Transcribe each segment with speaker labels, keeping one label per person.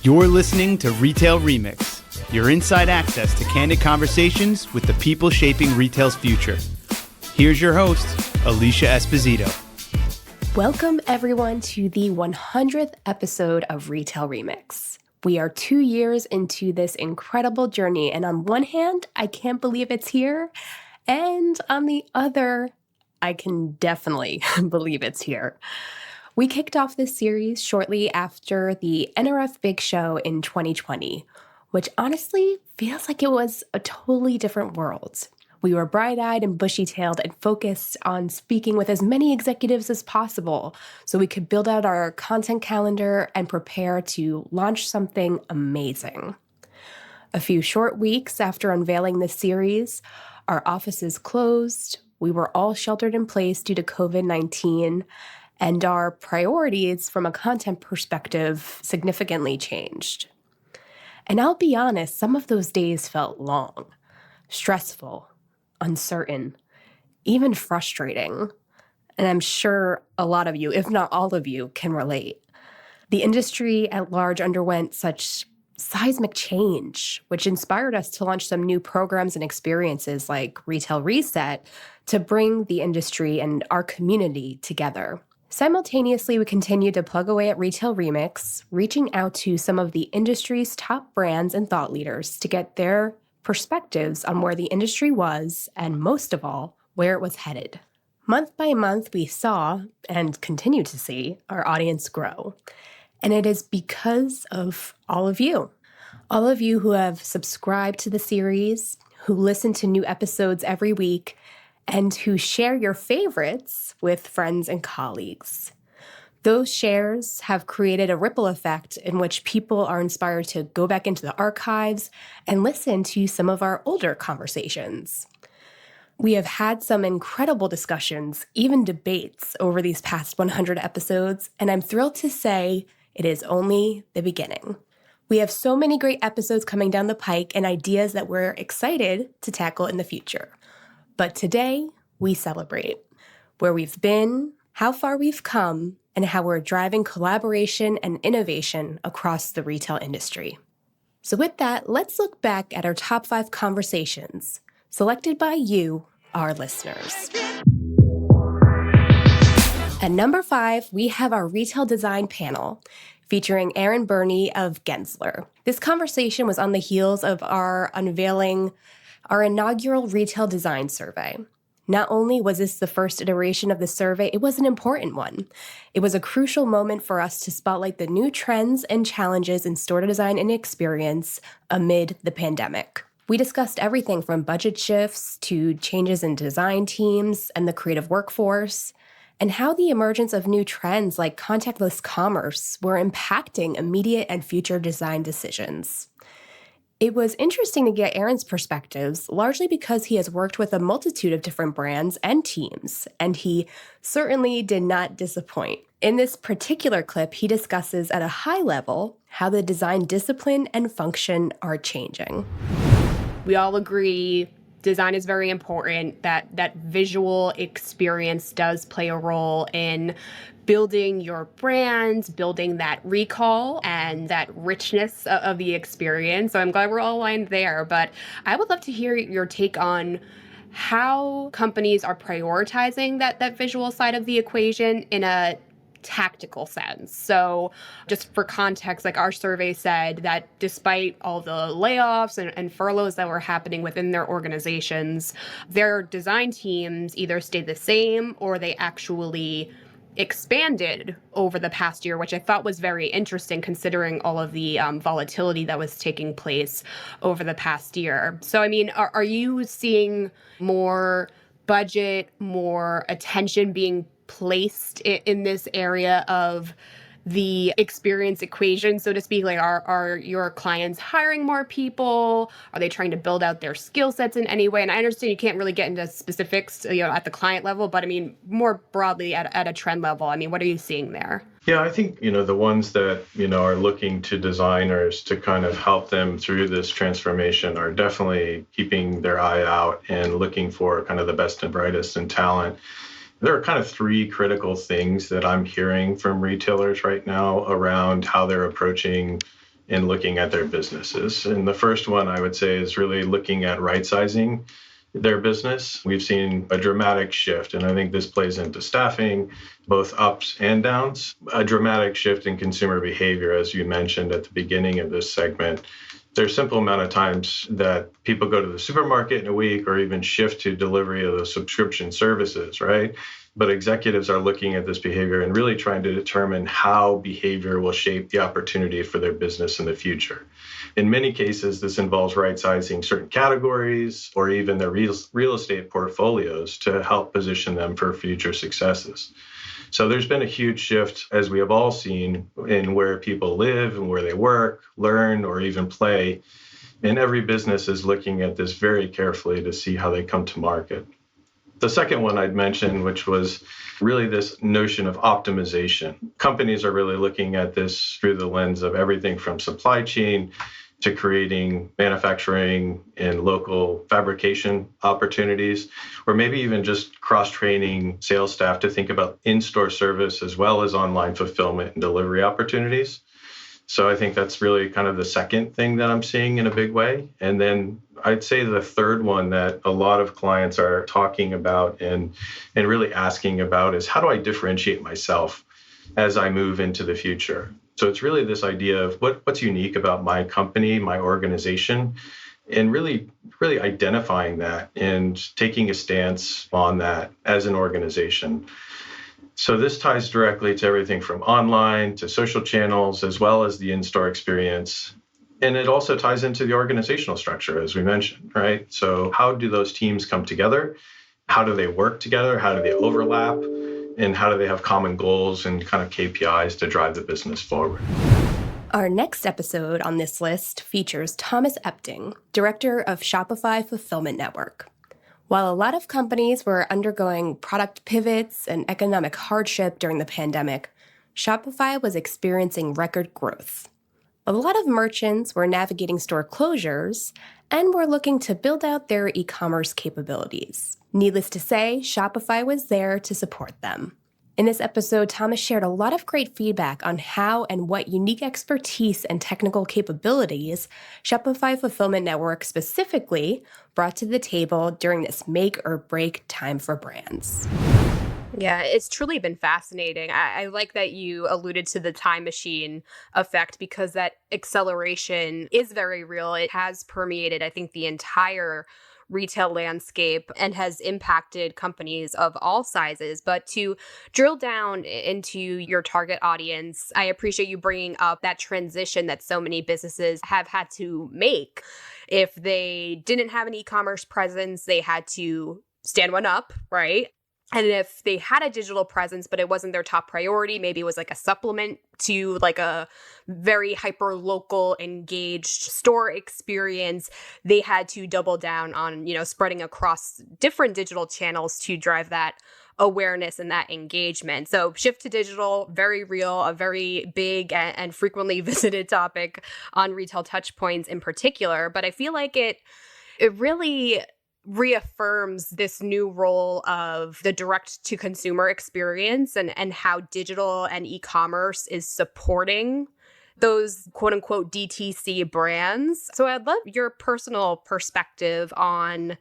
Speaker 1: You're listening to Retail Remix, your inside access to candid conversations with the people shaping retail's future. Here's your host, Alicia Esposito.
Speaker 2: Welcome, everyone, to the 100th episode of Retail Remix. We are 2 years into this incredible journey, and on one hand, I can't believe it's here, and on the other, I can definitely believe it's here. We kicked off this series shortly after the NRF Big Show in 2020, which honestly feels like it was a totally different world. We were bright-eyed and bushy-tailed and focused on speaking with as many executives as possible so we could build out our content calendar and prepare to launch something amazing. A few short weeks after unveiling this series, our offices closed, we were all sheltered in place due to COVID-19, and our priorities from a content perspective significantly changed. And I'll be honest, some of those days felt long, stressful, uncertain, even frustrating. And I'm sure a lot of you, if not all of you, can relate. The industry at large underwent such seismic change, which inspired us to launch some new programs and experiences like Retail Reset to bring the industry and our community together. Simultaneously, we continued to plug away at Retail Remix, reaching out to some of the industry's top brands and thought leaders to get their perspectives on where the industry was, and most of all, where it was headed. Month by month, we saw, and continue to see, our audience grow. And it is because of all of you who have subscribed to the series, who listen to new episodes every week, and who share your favorites with friends and colleagues. Those shares have created a ripple effect in which people are inspired to go back into the archives and listen to some of our older conversations. We have had some incredible discussions, even debates, over these past 100 episodes, and I'm thrilled to say it is only the beginning. We have so many great episodes coming down the pike and ideas that we're excited to tackle in the future. But today, we celebrate where we've been, how far we've come, and how we're driving collaboration and innovation across the retail industry. So with that, let's look back at our top 5 conversations, selected by you, our listeners. At number 5, we have our retail design panel, featuring Burney of Genzler. This conversation was on the heels of our unveiling our inaugural retail design survey. Not only was this the first iteration of the survey, it was an important one. It was a crucial moment for us to spotlight the new trends and challenges in store design and experience amid the pandemic. We discussed everything from budget shifts to changes in design teams and the creative workforce, and how the emergence of new trends like contactless commerce were impacting immediate and future design decisions. It was interesting to get Aaron's perspectives, largely because he has worked with a multitude of different brands and teams, and he certainly did not disappoint. In this particular clip, he discusses at a high level how the design discipline and function are changing.
Speaker 3: We all agree design is very important, that visual experience does play a role in building your brand, building that recall and that richness of the experience. So I'm glad we're all aligned there. But I would love to hear your take on how companies are prioritizing that visual side of the equation in a tactical sense. So just for context, like our survey said that despite all the layoffs and furloughs that were happening within their organizations, their design teams either stayed the same or they actually expanded over the past year, which I thought was very interesting considering all of the volatility that was taking place over the past year. So, I mean, are you seeing more budget, more attention being placed in this area of the experience equation, so to speak? Like, are your clients hiring more people? Are they trying to build out their skill sets in any way? And I understand you can't really get into specifics, at the client level, but I mean, more broadly at a trend level, I mean, what are you seeing there?
Speaker 4: Yeah, I think, the ones that, are looking to designers to kind of help them through this transformation are definitely keeping their eye out and looking for kind of the best and brightest in talent. There are kind of three critical things that I'm hearing from retailers right now around how they're approaching and looking at their businesses. And the first one I would say is really looking at right sizing their business. We've seen a dramatic shift, and I think this plays into staffing, both ups and downs, a dramatic shift in consumer behavior, as you mentioned at the beginning of this segment. There's a simple amount of times that people go to the supermarket in a week or even shift to delivery of the subscription services, right? But executives are looking at this behavior and really trying to determine how behavior will shape the opportunity for their business in the future. In many cases, this involves right-sizing certain categories or even their real estate portfolios to help position them for future successes. So there's been a huge shift, as we have all seen, in where people live and where they work, learn, or even play. And every business is looking at this very carefully to see how they come to market. The second one I'd mention, which was really this notion of optimization. Companies are really looking at this through the lens of everything from supply chain to creating manufacturing and local fabrication opportunities, or maybe even just cross-training sales staff to think about in-store service as well as online fulfillment and delivery opportunities. So I think that's really kind of the second thing that I'm seeing in a big way. And then I'd say the third one that a lot of clients are talking about and really asking about is, how do I differentiate myself as I move into the future? So it's really this idea of what's unique about my company, my organization, and really identifying that and taking a stance on that as an organization. So this ties directly to everything from online to social channels, as well as the in-store experience. And it also ties into the organizational structure, as we mentioned, right? So how do those teams come together? How do they work together? How do they overlap? And how do they have common goals and kind of KPIs to drive the business forward?
Speaker 2: Our next episode on this list features Thomas Epting, director of Shopify Fulfillment Network. While a lot of companies were undergoing product pivots and economic hardship during the pandemic, Shopify was experiencing record growth. A lot of merchants were navigating store closures and were looking to build out their e-commerce capabilities. Needless to say, Shopify was there to support them. In this episode, Thomas shared a lot of great feedback on how and what unique expertise and technical capabilities Shopify Fulfillment Network specifically brought to the table during this make or break time for brands.
Speaker 3: Yeah, it's truly been fascinating. I like that you alluded to the time machine effect, because that acceleration is very real. It has permeated, I think, the entire retail landscape and has impacted companies of all sizes. But to drill down into your target audience, I appreciate you bringing up that transition that so many businesses have had to make. If they didn't have an e-commerce presence, they had to stand one up, right? And if they had a digital presence, but it wasn't their top priority, maybe it was like a supplement to like a very hyper local engaged store experience, they had to double down on, spreading across different digital channels to drive that awareness and that engagement. So shift to digital, very real, a very big and frequently visited topic on retail touchpoints in particular. But I feel like it really reaffirms this new role of the direct to consumer experience and how digital and e-commerce is supporting those quote unquote DTC brands. So I'd love your personal perspective on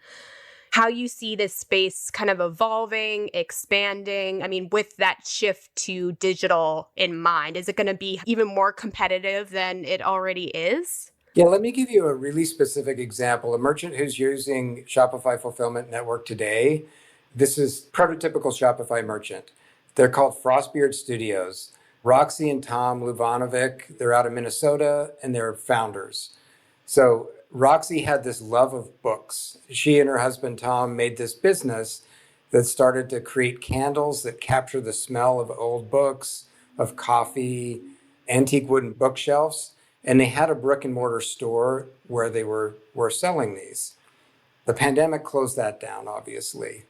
Speaker 3: how you see this space kind of evolving, expanding. I mean, with that shift to digital in mind, is it going to be even more competitive than it already is?
Speaker 5: Yeah, let me give you a really specific example. A merchant who's using Shopify Fulfillment Network today, this is prototypical Shopify merchant. They're called Frostbeard Studios. Roxy and Tom Luvanovic, they're out of Minnesota, and they're founders. So Roxy had this love of books. She and her husband, Tom, made this business that started to create candles that capture the smell of old books, of coffee, antique wooden bookshelves. And they had a brick and mortar store where they were selling these. The pandemic closed that down, obviously.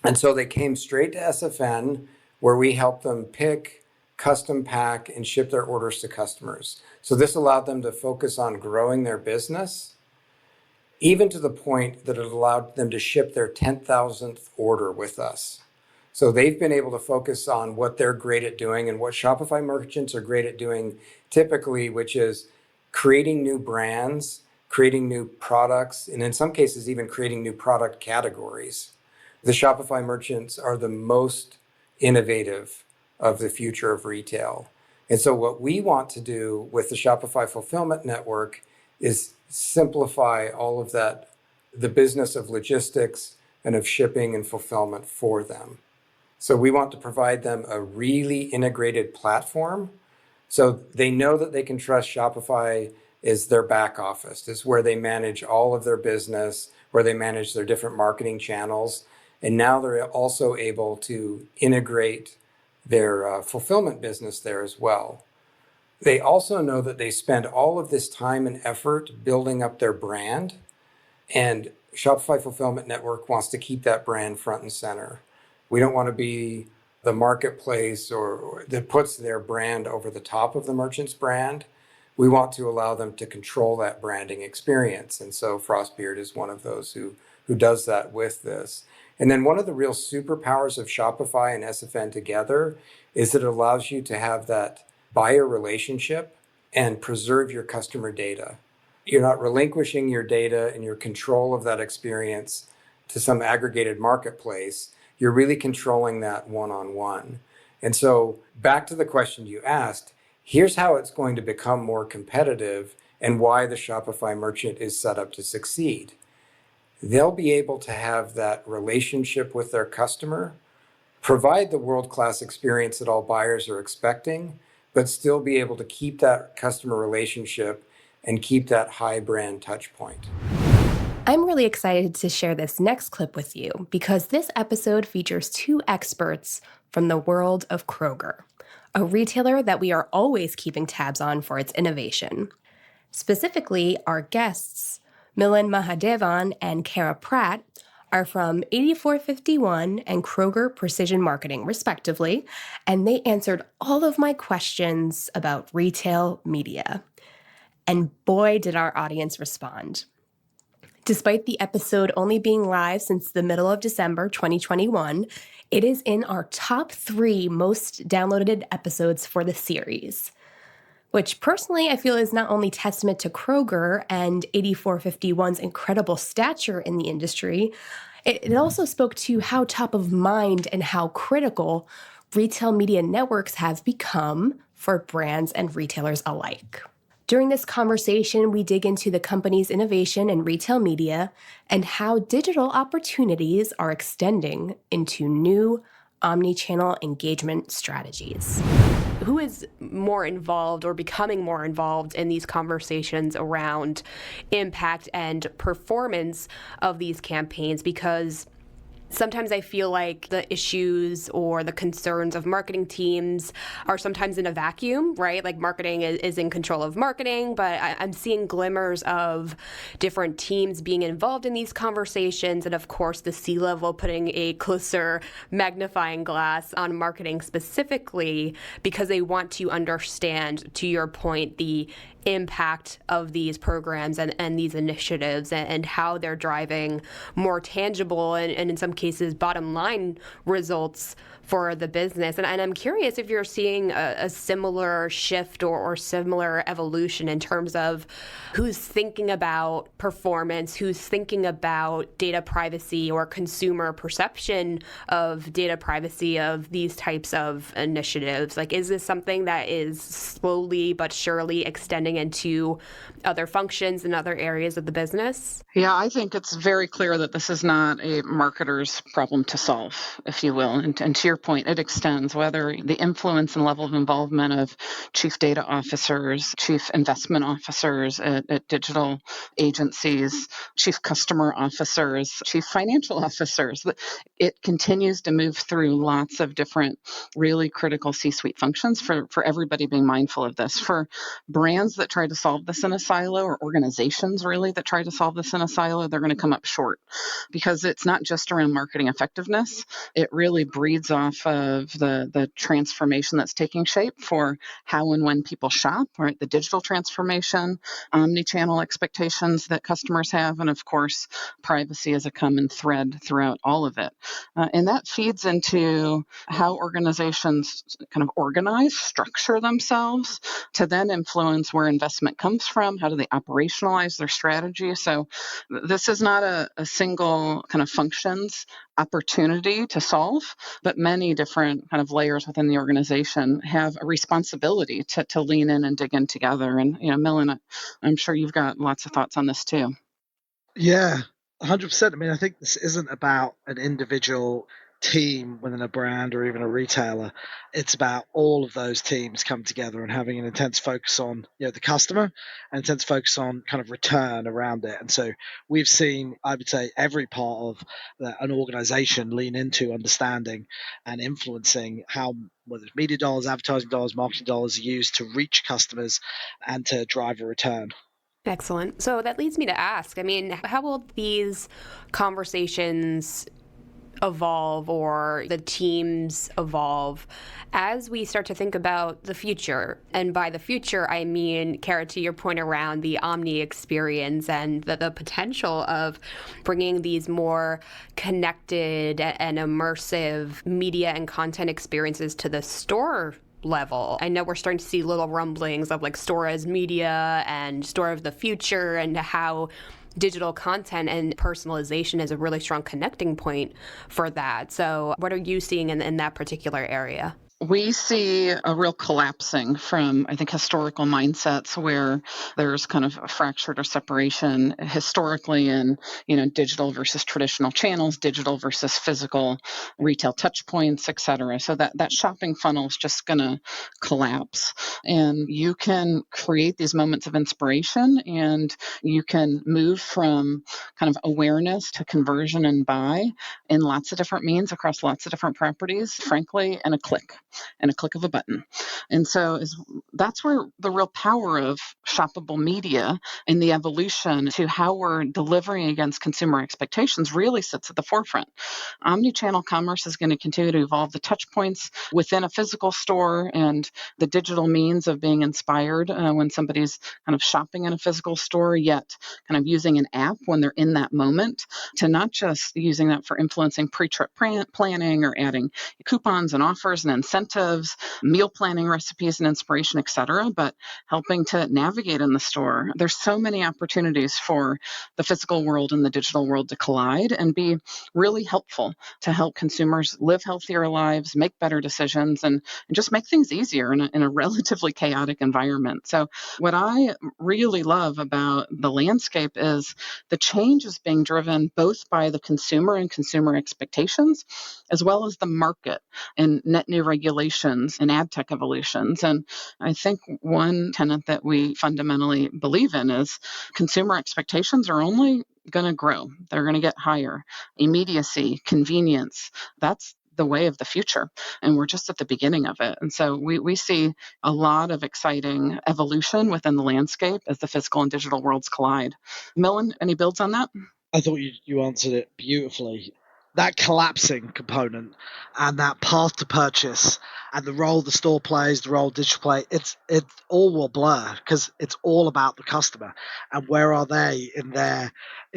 Speaker 5: And so they came straight to SFN, where we helped them pick, custom pack, and ship their orders to customers. So this allowed them to focus on growing their business, even to the point that it allowed them to ship their 10,000th order with us. So they've been able to focus on what they're great at doing and what Shopify merchants are great at doing typically, which is creating new brands, creating new products, and in some cases, even creating new product categories. The Shopify merchants are the most innovative of the future of retail. And so what we want to do with the Shopify Fulfillment Network is simplify all of that, the business of logistics and of shipping and fulfillment for them. So we want to provide them a really integrated platform so they know that they can trust Shopify is their back office, is where they manage all of their business, where they manage their different marketing channels. And now they're also able to integrate their fulfillment business there as well. They also know that they spend all of this time and effort building up their brand, and Shopify Fulfillment Network wants to keep that brand front and center. We don't want to be the marketplace or that puts their brand over the top of the merchant's brand. We want to allow them to control that branding experience. And so Frostbeard is one of those who does that with this. And then one of the real superpowers of Shopify and SFN together is that it allows you to have that buyer relationship and preserve your customer data. You're not relinquishing your data and your control of that experience to some aggregated marketplace. You're really controlling that one-on-one. And so back to the question you asked, here's how it's going to become more competitive and why the Shopify merchant is set up to succeed. They'll be able to have that relationship with their customer, provide the world-class experience that all buyers are expecting, but still be able to keep that customer relationship and keep that high brand touch point.
Speaker 2: I'm really excited to share this next clip with you because this episode features two experts from the world of Kroger, a retailer that we are always keeping tabs on for its innovation. Specifically, our guests, Milan Mahadevan and Kara Pratt, are from 8451 and Kroger Precision Marketing, respectively, and they answered all of my questions about retail media. And boy, did our audience respond. Despite the episode only being live since the middle of December 2021, it is in our top 3 most downloaded episodes for the series, which personally I feel is not only testament to Kroger and 8451's incredible stature in the industry, it also spoke to how top of mind and how critical retail media networks have become for brands and retailers alike. During this conversation, we dig into the company's innovation in retail media and how digital opportunities are extending into new omni-channel engagement strategies.
Speaker 3: Who is more involved or becoming more involved in these conversations around impact and performance of these campaigns? Because sometimes I feel like the issues or the concerns of marketing teams are sometimes in a vacuum, right? Like marketing is in control of marketing, but I'm seeing glimmers of different teams being involved in these conversations. And of course, the C-level putting a closer magnifying glass on marketing specifically because they want to understand, to your point, the impact of these programs and these initiatives and how they're driving more tangible and in some cases bottom line results for the business. And I'm curious if you're seeing a similar shift or similar evolution in terms of who's thinking about performance, who's thinking about data privacy or consumer perception of data privacy of these types of initiatives. Like, is this something that is slowly but surely extending into other functions and other areas of the business?
Speaker 6: Yeah, I think it's very clear that this is not a marketer's problem to solve, if you will. And to your point, it extends whether the influence and level of involvement of chief data officers, chief investment officers at digital agencies, chief customer officers, chief financial officers. It continues to move through lots of different really critical C-suite functions for everybody being mindful of this. For brands that try to solve this in a silo, or organizations really that try to solve this in a silo, they're going to come up short because it's not just around marketing effectiveness. It really breeds off of the transformation that's taking shape for how and when people shop, right? The digital transformation, omni-channel expectations that customers have, and of course, privacy as a common thread throughout all of it. And that feeds into how organizations kind of organize, structure themselves to then influence where investment comes from. How do they operationalize their strategy? So this is not a single kind of functions opportunity to solve, but many different kind of layers within the organization have a responsibility to lean in and dig in together. And, Millen, I'm sure you've got lots of thoughts on this too.
Speaker 7: Yeah, 100%. I mean, I think this isn't about an individual team within a brand or even a retailer. It's about all of those teams come together and having an intense focus on the customer and intense focus on kind of return around it. And so we've seen, I would say, every part of an organization lean into understanding and influencing how, whether it's media dollars, advertising dollars, marketing dollars, are used to reach customers and to drive a return.
Speaker 3: Excellent. So that leads me to ask, I mean, how will these conversations evolve or the teams evolve as we start to think about the future? And by the future, I mean, Kara, to your point around the omni experience and the potential of bringing these more connected and immersive media and content experiences to the store level. I know we're starting to see little rumblings of like store as media and store of the future, and how digital content and personalization is a really strong connecting point for that. So what are you seeing in that particular area?
Speaker 6: We see a real collapsing from, I think, historical mindsets where there's kind of a fractured or separation historically in, digital versus traditional channels, digital versus physical retail touch points, et cetera. So that shopping funnel is just going to collapse. And you can create these moments of inspiration, and you can move from kind of awareness to conversion and buy in lots of different means across lots of different properties, frankly, in a click of a button. And so that's where the real power of shoppable media and the evolution to how we're delivering against consumer expectations really sits at the forefront. Omnichannel commerce is going to continue to evolve the touch points within a physical store and the digital means of being inspired when somebody's kind of shopping in a physical store, yet kind of using an app when they're in that moment, to not just using that for influencing pre-trip planning or adding coupons and offers and incentives, meal planning recipes and inspiration, et cetera, but helping to navigate in the store. There's so many opportunities for the physical world and the digital world to collide and be really helpful to help consumers live healthier lives, make better decisions, and just make things easier in a relatively chaotic environment. So what I really love about the landscape is the change is being driven both by the consumer and consumer expectations, as well as the market and net new regulations and ad tech evolutions. And I think one tenet that we fundamentally believe in is consumer expectations are only going to grow. They're going to get higher. Immediacy, convenience, that's the way of the future. And we're just at the beginning of it. And so we see a lot of exciting evolution within the landscape as the physical and digital worlds collide. Millen, any builds on that?
Speaker 7: I thought you answered it beautifully. That collapsing component and that path to purchase and the role the store plays, the role digital play, it all will blur because it's all about the customer and where are they in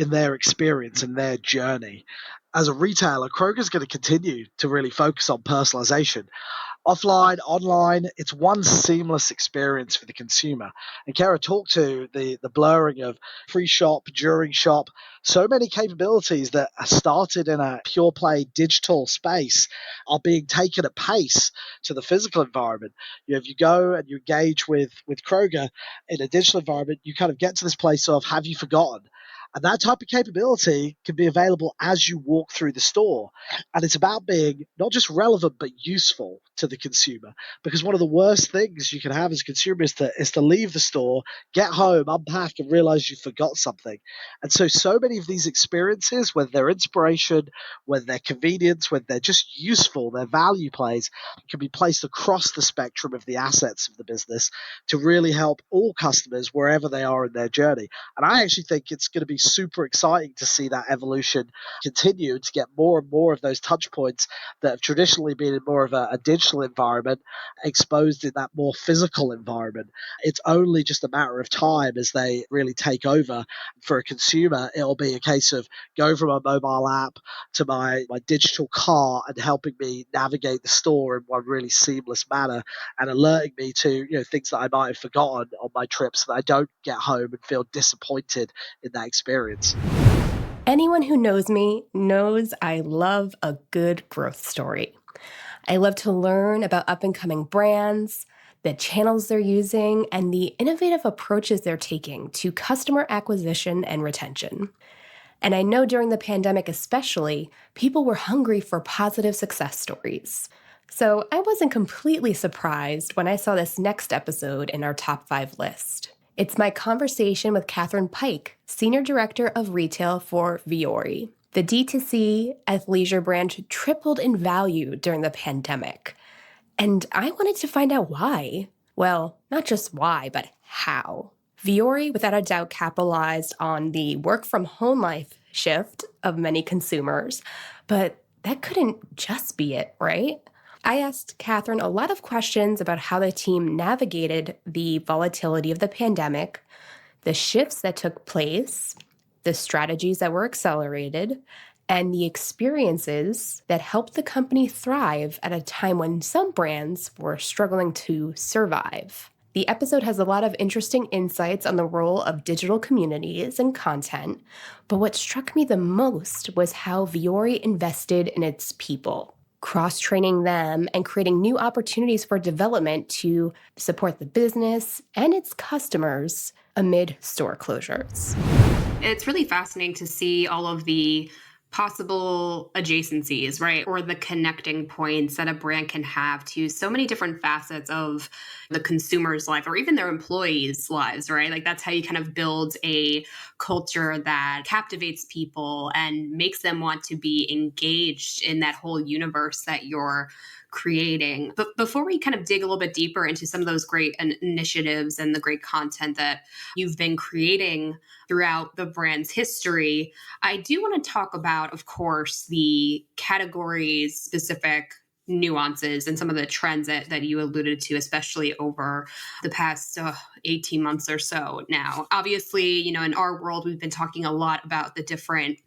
Speaker 7: their experience, in their journey. As a retailer, Kroger's going to continue to really focus on personalization. Offline, online, it's one seamless experience for the consumer. And Kara talked to the blurring of pre-shop, during shop, so many capabilities that are started in a pure play digital space are being taken at pace to the physical environment. If you go and you engage with Kroger in a digital environment, you kind of get to this place of, have you forgotten? And that type of capability can be available as you walk through the store. And it's about being not just relevant, but useful to the consumer. Because one of the worst things you can have as a consumer is to leave the store, get home, unpack, and realize you forgot something. And so many of these experiences, whether they're inspiration, whether they're convenience, whether they're just useful, their value plays, can be placed across the spectrum of the assets of the business to really help all customers wherever they are in their journey. And I actually think it's going to be super exciting to see that evolution continue, to get more and more of those touch points that have traditionally been in more of a digital environment exposed in that more physical environment. It's only just a matter of time as they really take over. For a consumer, it'll be a case of going from a mobile app to my digital car and helping me navigate the store in one really seamless manner, and alerting me to things that I might have forgotten on my trip, so that I don't get home and feel disappointed in that experience.
Speaker 2: Anyone who knows me knows I love a good growth story. I love to learn about up-and-coming brands, the channels they're using, and the innovative approaches they're taking to customer acquisition and retention. And I know during the pandemic especially, people were hungry for positive success stories. So I wasn't completely surprised when I saw this next episode in our top 5 list. It's my conversation with Catherine Pike, Senior Director of Retail for Vuori. The D2C athleisure brand tripled in value during the pandemic. And I wanted to find out why. Well, not just why, but how. Vuori, without a doubt, capitalized on the work-from-home life shift of many consumers, but that couldn't just be it, right? I asked Catherine a lot of questions about how the team navigated the volatility of the pandemic, the shifts that took place, the strategies that were accelerated, and the experiences that helped the company thrive at a time when some brands were struggling to survive. The episode has a lot of interesting insights on the role of digital communities and content, but what struck me the most was how Vuori invested in its people, cross-training them and creating new opportunities for development to support the business and its customers amid store closures.
Speaker 3: It's really fascinating to see all of the possible adjacencies, right? Or the connecting points that a brand can have to so many different facets of the consumer's life or even their employees' lives, right? Like that's how you kind of build a culture that captivates people and makes them want to be engaged in that whole universe that you're creating. But before we kind of dig a little bit deeper into some of those great initiatives and the great content that you've been creating throughout the brand's history, I do want to talk about, of course, the categories specific nuances and some of the trends that you alluded to, especially over the past 18 months or so now. Obviously, in our world, we've been talking a lot about the different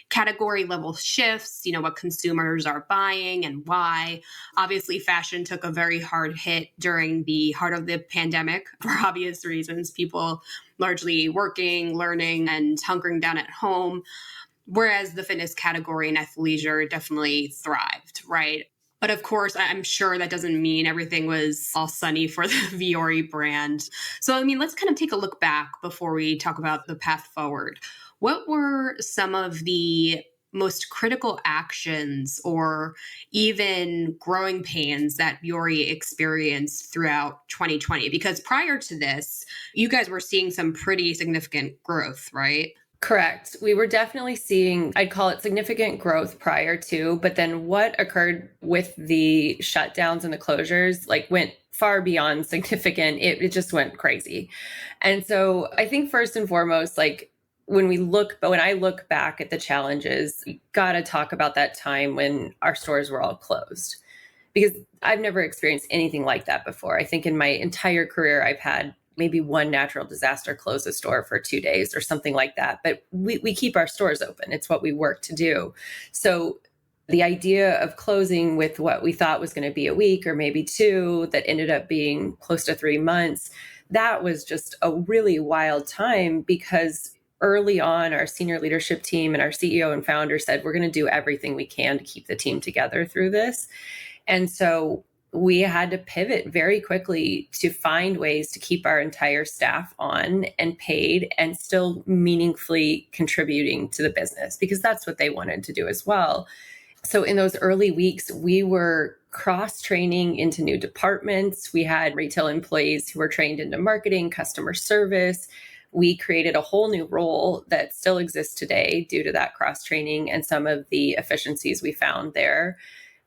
Speaker 3: category level shifts, what consumers are buying and why. Obviously, fashion took a very hard hit during the heart of the pandemic for obvious reasons. People largely working, learning, and hunkering down at home. Whereas the fitness category and athleisure definitely thrived, right? But of course, I'm sure that doesn't mean everything was all sunny for the Vuori brand. So, let's kind of take a look back before we talk about the path forward. What were some of the most critical actions or even growing pains that Vuori experienced throughout 2020? Because prior to this, you guys were seeing some pretty significant growth, right?
Speaker 8: Correct. We were definitely seeing, I'd call it significant growth prior to, but then what occurred with the shutdowns and the closures, went far beyond significant. It just went crazy. And so I think first and foremost, when I look back at the challenges, you got to talk about that time when our stores were all closed, because I've never experienced anything like that before. I think in my entire career, I've had maybe one natural disaster close a store for 2 days or something like that. But we keep our stores open. It's what we work to do. So the idea of closing with what we thought was going to be a week or maybe 2 that ended up being close to 3 months, that was just a really wild time, because early on, our senior leadership team and our CEO and founder said, we're going to do everything we can to keep the team together through this. And so we had to pivot very quickly to find ways to keep our entire staff on and paid and still meaningfully contributing to the business, because that's what they wanted to do as well. So in those early weeks, we were cross-training into new departments. We had retail employees who were trained into marketing, customer service. We created a whole new role that still exists today due to that cross-training and some of the efficiencies we found there.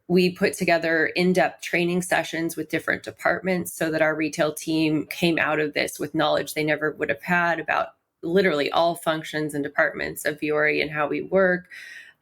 Speaker 8: We put together in-depth training sessions with different departments so that our retail team came out of this with knowledge they never would have had about literally all functions and departments of Vuori and how we work.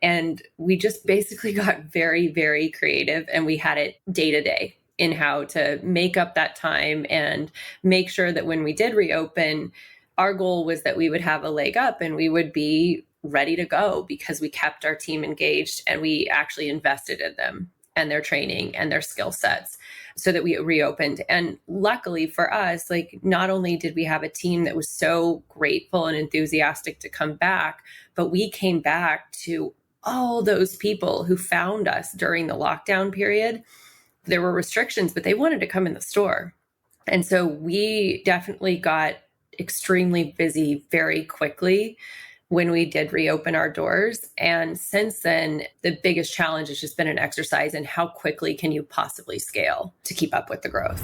Speaker 8: And we just basically got very, very creative, and we had it day to day in how to make up that time and make sure that when we did reopen, our goal was that we would have a leg up and we would be ready to go because we kept our team engaged and we actually invested in them and their training and their skill sets so that we reopened. And luckily for us, like, not only did we have a team that was so grateful and enthusiastic to come back, but we came back to all those people who found us during the lockdown period. There were restrictions, but they wanted to come in the store. And so we definitely got extremely busy very quickly when we did reopen our doors. And since then, the biggest challenge has just been an exercise in how quickly can you possibly scale to keep up with the growth.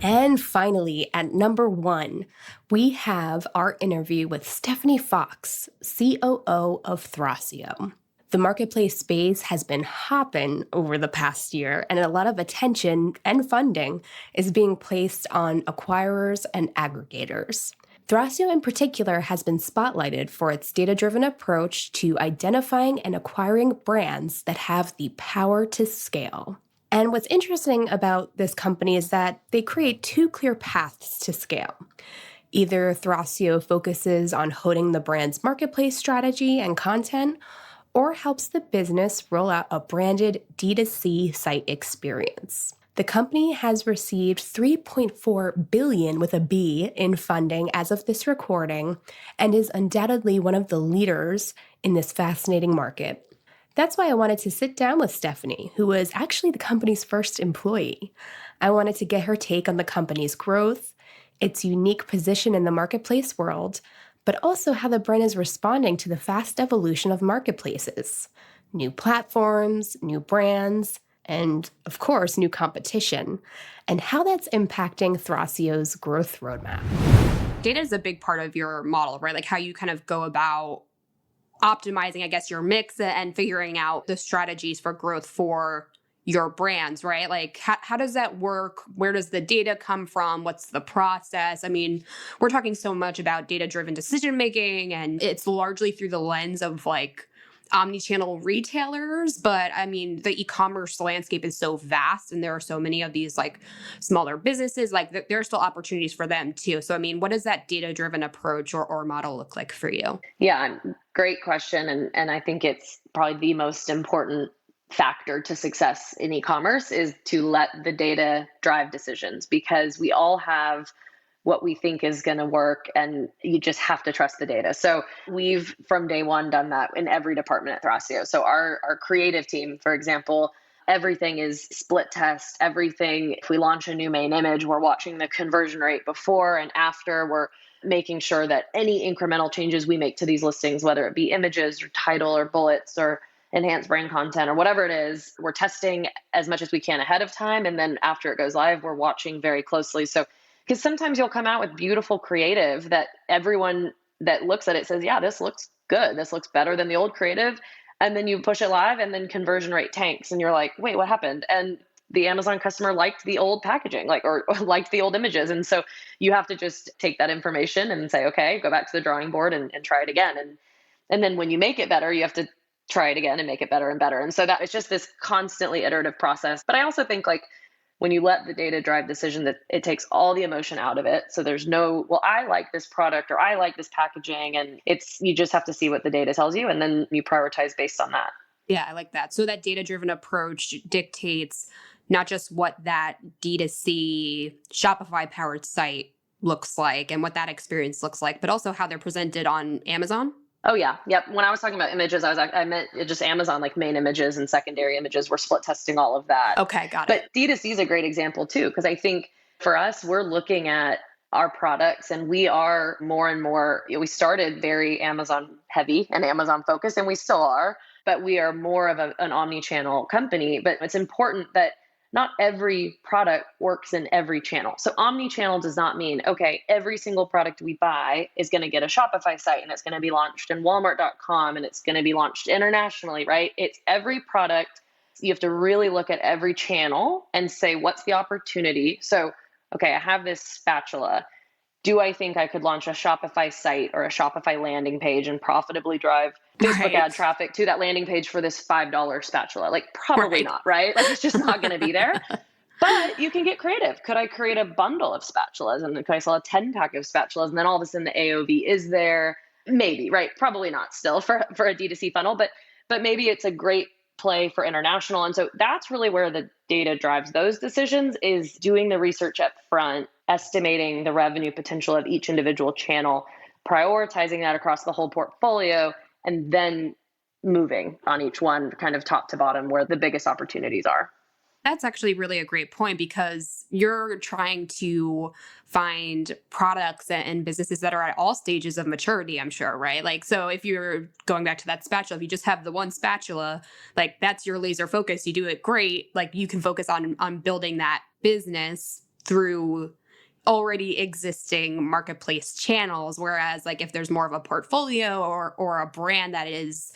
Speaker 2: And finally, at number 1, we have our interview with Stephanie Fox, COO of Thracio. The marketplace space has been hopping over the past year, and a lot of attention and funding is being placed on acquirers and aggregators. Thracio in particular has been spotlighted for its data-driven approach to identifying and acquiring brands that have the power to scale. And what's interesting about this company is that they create 2 clear paths to scale. Either Thracio focuses on honing the brand's marketplace strategy and content, or helps the business roll out a branded D2C site experience. The company has received $3.4 billion with a B in funding as of this recording and is undoubtedly one of the leaders in this fascinating market. That's why I wanted to sit down with Stephanie, who was actually the company's first employee. I wanted to get her take on the company's growth, its unique position in the marketplace world, but also how the brand is responding to the fast evolution of marketplaces, new platforms, new brands, and of course, new competition, and how that's impacting Thracio's growth roadmap.
Speaker 3: Data is a big part of your model, right? Like how you kind of go about optimizing, I guess, your mix and figuring out the strategies for growth for your brands, right? Like how does that work? Where does the data come from? What's the process? I mean, we're talking so much about data-driven decision-making, and it's largely through the lens of like omni-channel retailers. But I mean, the e-commerce landscape is so vast, and there are so many of these like smaller businesses, like there are still opportunities for them too. So, I mean, what does that data-driven approach or model look like for you?
Speaker 9: Yeah, great question. And I think it's probably the most important factor to success in e-commerce is to let the data drive decisions, because we all have what we think is going to work, and you just have to trust the data. So we've from day one done that in every department at Thracio. So our creative team, for example, everything is split test. Everything, if we launch a new main image, we're watching the conversion rate before and after. We're making sure that any incremental changes we make to these listings, whether it be images or title or bullets or enhanced brand content or whatever it is, we're testing as much as we can ahead of time. And then after it goes live, we're watching very closely. So, because sometimes you'll come out with beautiful creative that everyone that looks at it says, yeah, this looks good. This looks better than the old creative. And then you push it live and then conversion rate tanks. And you're like, wait, what happened? And the Amazon customer liked the old packaging, or liked the old images. And so you have to just take that information and say, okay, go back to the drawing board and try it again. And then when you make it better, you have to try it again and make it better and better. And so that it's just this constantly iterative process. But I also think like when you let the data drive decision, that it takes all the emotion out of it. So there's no, well, I like this product or I like this packaging, and you just have to see what the data tells you, and then you prioritize based on that.
Speaker 3: Yeah, I like that. So that data-driven approach dictates not just what that D2C Shopify-powered site looks like and what that experience looks like, but also how they're presented on Amazon.
Speaker 9: Oh, yeah. Yep. When I was talking about images, I meant just Amazon, like main images and secondary images. We're split testing all of that.
Speaker 3: Okay, got it.
Speaker 9: But D2C is a great example too, because I think for us, we're looking at our products, and we are more and more, we started very Amazon heavy and Amazon focused, and we still are, but we are more of an omni-channel company. But it's important that not every product works in every channel. So omni-channel does not mean, okay, every single product we buy is going to get a Shopify site and it's going to be launched in Walmart.com and it's going to be launched internationally, right? It's every product. You have to really look at every channel and say, what's the opportunity? So, okay, I have this spatula. Do I think I could launch a Shopify site or a Shopify landing page and profitably drive Facebook ad traffic to that landing page for this $5 spatula? Like, probably not, right? Like, it's just not going to be there. But you can get creative. Could I create a bundle of spatulas and could I sell a 10-pack of spatulas? And then all of a sudden the AOV is there. Maybe, right? Probably not still for a D2C funnel, but maybe it's a great play for international. And so that's really where the data drives those decisions, is doing the research up front, estimating the revenue potential of each individual channel, prioritizing that across the whole portfolio, and then moving on each one kind of top to bottom where the biggest opportunities are.
Speaker 3: That's actually really a great point, because you're trying to find products and businesses that are at all stages of maturity, I'm sure, right? Like, so if you're going back to that spatula, if you just have the one spatula, like that's your laser focus, you do it great. Like you can focus on building that business through already existing marketplace channels. Whereas like if there's more of a portfolio or a brand that is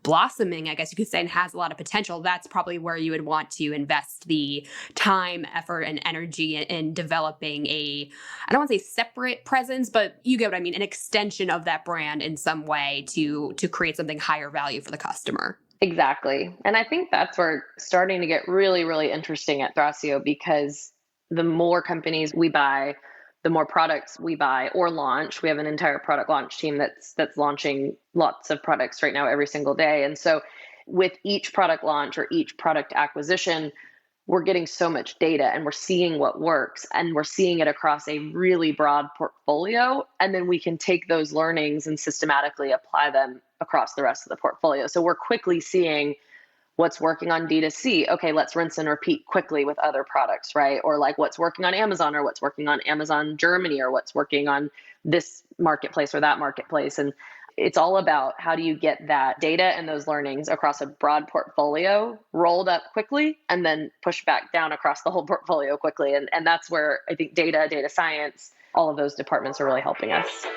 Speaker 3: blossoming, I guess you could say, and has a lot of potential, that's probably where you would want to invest the time, effort, and energy in developing I don't want to say separate presence, but you get what I mean, an extension of that brand in some way to create something higher value for the customer.
Speaker 9: Exactly. And I think that's where it's starting to get really, really interesting at Thracio, because the more companies we buy, the more products we buy or launch. We have an entire product launch team that's launching lots of products right now every single day. And so with each product launch or each product acquisition, we're getting so much data and we're seeing what works, and we're seeing it across a really broad portfolio. And then we can take those learnings and systematically apply them across the rest of the portfolio. So we're quickly seeing what's working on D2C. Okay, let's rinse and repeat quickly with other products, right? Or like what's working on Amazon, or what's working on Amazon Germany, or what's working on this marketplace or that marketplace. And it's all about how do you get that data and those learnings across a broad portfolio rolled up quickly and then push back down across the whole portfolio quickly. And that's where I think data science, all of those departments are really helping us.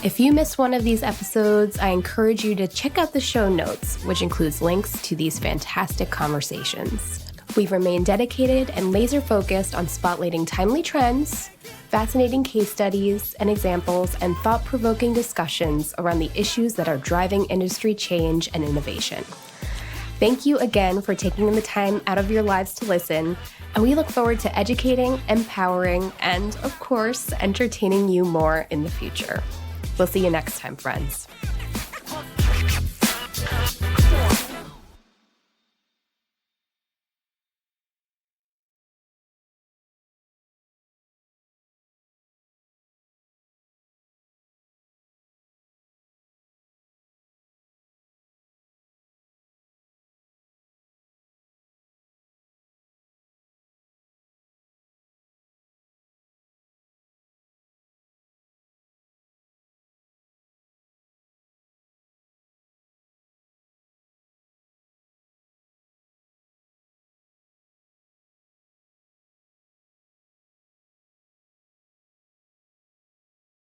Speaker 2: If you missed one of these episodes, I encourage you to check out the show notes, which includes links to these fantastic conversations. We've remained dedicated and laser-focused on spotlighting timely trends, fascinating case studies and examples, and thought-provoking discussions around the issues that are driving industry change and innovation. Thank you again for taking the time out of your lives to listen, and we look forward to educating, empowering, and, of course, entertaining you more in the future. We'll see you next time, friends.